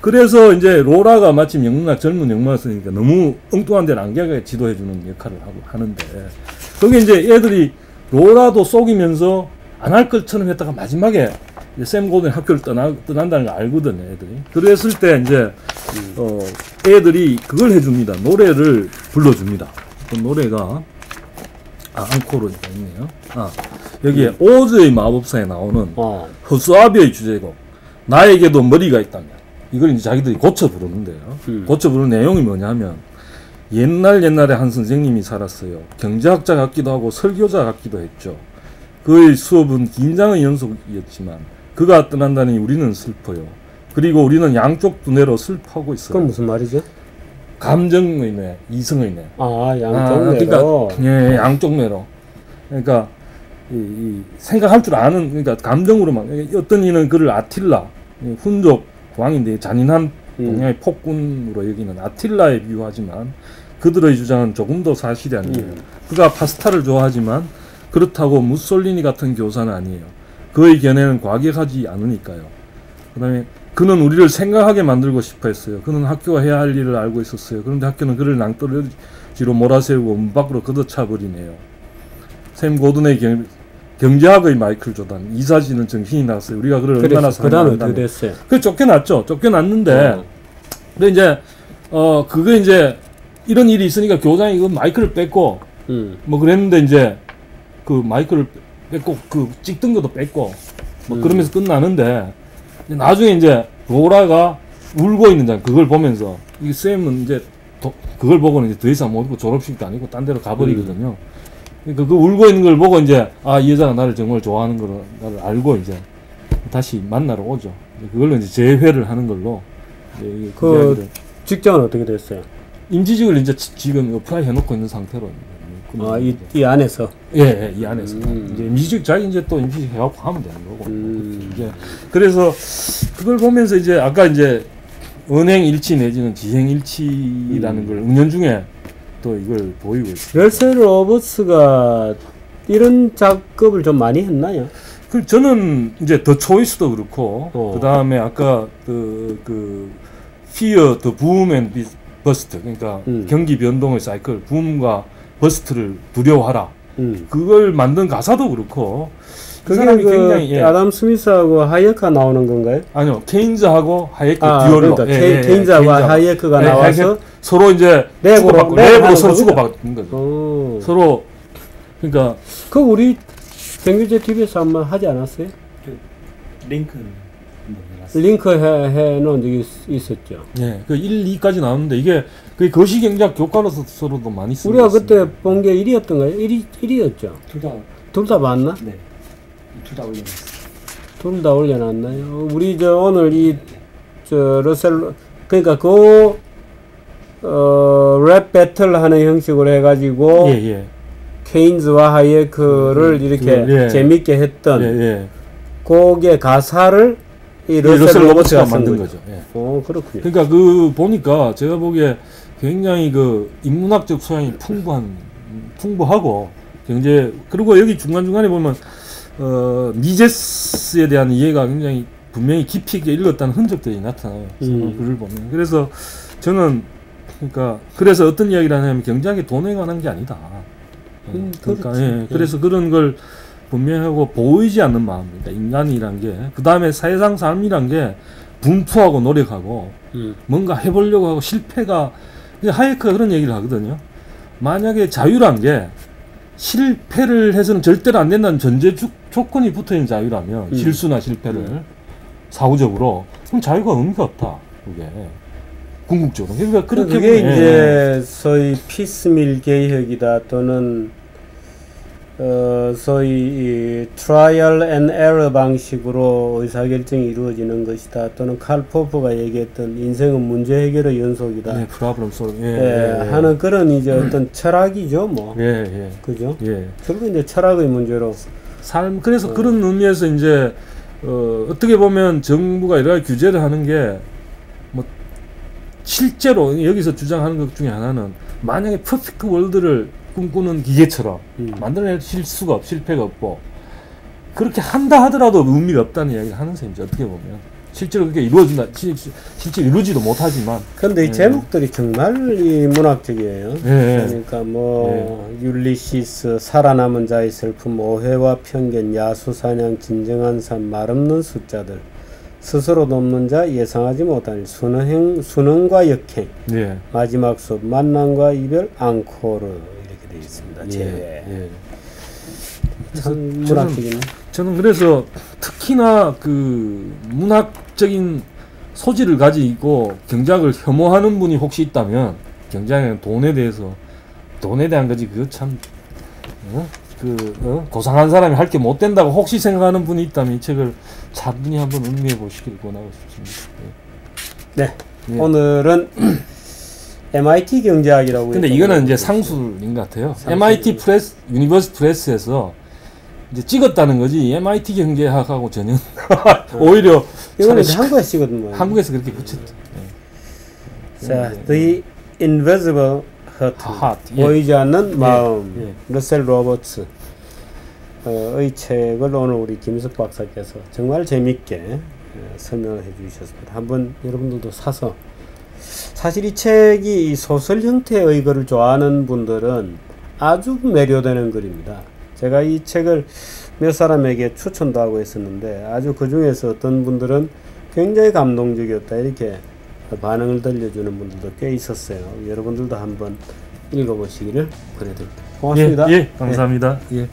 그래서 이제 로라가 마침 젊은 영문학생이니까 너무 엉뚱한 데는 안개하게 지도해주는 역할을 하는데 거기 이제 애들이 로라도 속이면서 안 할 것처럼 했다가 마지막에 이제 샘 고든 학교를 떠난다는 걸 알거든요, 애들이. 그랬을 때 이제 애들이 그걸 해줍니다. 노래를 불러줍니다. 그 노래가 앙코르가 있네요. 여기에 오즈의 마법사에 나오는 허수아비의 주제곡 나에게도 머리가 있다면 이걸 이제 자기들이 고쳐 부르는데요. 고쳐 부르는 내용이 뭐냐면 옛날에 한 선생님이 살았어요. 경제학자 같기도 하고 설교자 같기도 했죠. 그의 수업은 긴장의 연속이었지만 그가 떠난다니 우리는 슬퍼요. 그리고 우리는 양쪽 두뇌로 슬퍼하고 있어요. 그건 무슨 말이죠? 감정의 뇌, 이성의 뇌. 양쪽 뇌로. 그러니까 예, 양쪽 뇌로. 그러니까 이 생각할 줄 아는, 그러니까 감정으로만. 어떤 이는 그를 아틸라, 훈족 왕인데 잔인한 동양의 폭군으로 여기는 아틸라에 비유하지만 그들의 주장은 조금 더 사실이 아니에요. 그가 파스타를 좋아하지만 그렇다고 무솔리니 같은 교사는 아니에요. 그의 견해는 과격하지 않으니까요. 그 다음에 그는 우리를 생각하게 만들고 싶어 했어요. 그는 학교가 해야 할 일을 알고 있었어요. 그런데 학교는 그를 낭떠러지로 몰아세우고 문 밖으로 걷어차 버리네요. 샘 고든의 경제학의 마이클 조단, 이 사진은 정신이 나갔어요. 우리가 그를 얼마나 사랑한다면. 그 다음에 어떻게 됐어요? 그 쫓겨났죠. 쫓겨났는데 근데 이제 그게 이제 이런 일이 있으니까 교장이 그 마이크를 뺏고 뭐 그랬는데 이제 그 마이크를 뺏고 그 찍던 것도 뺏고 뭐 그러면서 끝나는데 나중에 이제 로라가 울고 있는 장 그걸 보면서 이 쌤은 이제 그걸 보고는 이제 더 이상 못 입고 졸업식도 아니고 딴 데로 가버리거든요. 그러니까 그 울고 있는 걸 보고 이제 이 여자가 나를 정말 좋아하는 걸 나를 알고 이제 다시 만나러 오죠. 그걸로 이제 재회를 하는 걸로 이제 그 직장은 어떻게 됐어요? 임시직을 이제 지금 어플라이 해놓고 있는 상태로. 이 안에서? 예, 이 안에서. 이제 임시직 자기 이제 또 임시직 해갖고 하면 되는 거고. 이제 그래서 그걸 보면서 이제 아까 이제 은행 일치 내지는 지행 일치라는 걸 은연중에 또 이걸 보이고 있어요. 러셀 로버츠가 이런 작업을 좀 많이 했나요? 그 저는 이제 더 초이스도 그렇고 그 다음에 아까 그 Fear the Boom and Bust, 그러니까 경기 변동의 사이클, 붐과 버스트를 두려워하라. 그걸 만든 가사도 그렇고 그 사람이 굉장히 아담 스미스하고 하이에크가 나오는 건가요? 아니요, 케인즈하고 하이에크 듀얼로. 그러니까 케인즈하고 하이에크가 나와서 서로 이제 랩으로 서로 주고받는 거죠. 서로 그러니까 그 우리 경기제 TV에서 한번 하지 않았어요? 링크 해놓은 적이 있었죠. 네, 그 1, 2까지 나왔는데 이게 그 거시경제학 교과서로도 많이 쓰고 우리가 그때 본 게 1위였던가요? 1위였죠. 둘 다 맞나? 네, 둘 다 올려놨어요. 둘 다 올려놨나요? 우리 오늘 러셀 그러니까 랩 배틀 하는 형식으로 해가지고 케인즈와 하이에크를 이렇게 재밌게 했던 곡의 가사를 이 러셀 로버츠가 만든 거죠. 그렇군요. 그러니까 그 보니까 제가 보기에 굉장히 그 인문학적 소양이 풍부하고 경제, 그리고 여기 중간중간에 보면 미제스에 대한 이해가 굉장히 분명히 깊이 있게 읽었다는 흔적들이 나타나요. 글을 보면. 그래서 저는 그래서 어떤 이야기를 하냐면 경제학이 돈에 관한 게 아니다. 그러니까 그래서 그런 걸 분명하고 보이지 않는 마음입니다. 인간이란 게, 그 다음에 사회상 삶이란 게 분투하고 노력하고 뭔가 해보려고 하고 실패가, 하이에크가 그런 얘기를 하거든요. 만약에 자유란 게 실패를 해서는 절대로 안 된다는 전제 조건이 붙어있는 자유라면 실수나 실패를 사후적으로, 그럼 자유가 의미가 없다. 그게 궁극적으로. 그러니까 그렇게 그게 이제 소위 피스밀 개혁이다 또는 소위 이 트라이얼 앤 에러 방식으로 의사결정이 이루어지는 것이다 또는 칼 포프가 얘기했던 인생은 문제 해결의 연속이다. 네, 프로블럼 솔. 하는 그런 이제 어떤 철학이죠, 뭐. 그죠? 결국 이제 철학의 문제로 삶. 그래서 그런 의미에서 이제 어떻게 보면 정부가 여러 가지 규제를 하는 게 뭐 실제로 여기서 주장하는 것 중에 하나는 만약에 퍼펙트 월드를 꿈꾸는 기계처럼 만들어낼 실수가 실패가 없고 그렇게 한다 하더라도 의미가 없다는 이야기를 하는 셈이죠. 어떻게 보면 실제로 그렇게 이루어진다, 실제 이루지도 못하지만. 근데 이 제목들이 정말 이 문학적이에요. 그러니까 뭐 율리시스, 살아남은 자의 슬픔, 오해와 편견, 야수사냥, 진정한 삶, 말없는 숫자들, 스스로 돕는 자, 예상하지 못한 일, 순응과 역행, 마지막 수업, 만남과 이별, 앙코르 이렇게 되어 있습니다. 제외. 참 문학적이네. 저는 그래서 특히나 그 문학적인 소질을 가지고 경제학을 혐오하는 분이 혹시 있다면, 경제학은 돈에 대한 거지, 그거 참 고상한 사람이 할 게 못 된다고 혹시 생각하는 분이 있다면 이 책을 차분히 한번 음미해 보시길 권하고 싶습니다. 네. 예. 오늘은 MIT 경제학이라고. 근데 이거는 이제 상술인 것 같아요. MIT 프레스, 유니버스 프레스에서 이제 찍었다는 거지 MIT 경제학하고 전혀 오히려 이거는 한국에서 찍었던 거예요. 한국에서 그렇게 붙였죠. 네. 자, The Invisible Heart, 보이지 않는 마음, 러셀 로버츠 의 책을 오늘 우리 김석 박사께서 정말 재밌게 설명을 해주셨습니다. 한번 여러분들도 사서, 사실 이 책이 이 소설 형태의 글을 좋아하는 분들은 아주 매료되는 글입니다. 제가 이 책을 몇 사람에게 추천도 하고 했었는데 아주 그 중에서 어떤 분들은 굉장히 감동적이었다 이렇게 반응을 들려주는 분들도 꽤 있었어요. 여러분들도 한번 읽어보시기를 바라드립니다. 고맙습니다. 예, 감사합니다. 예.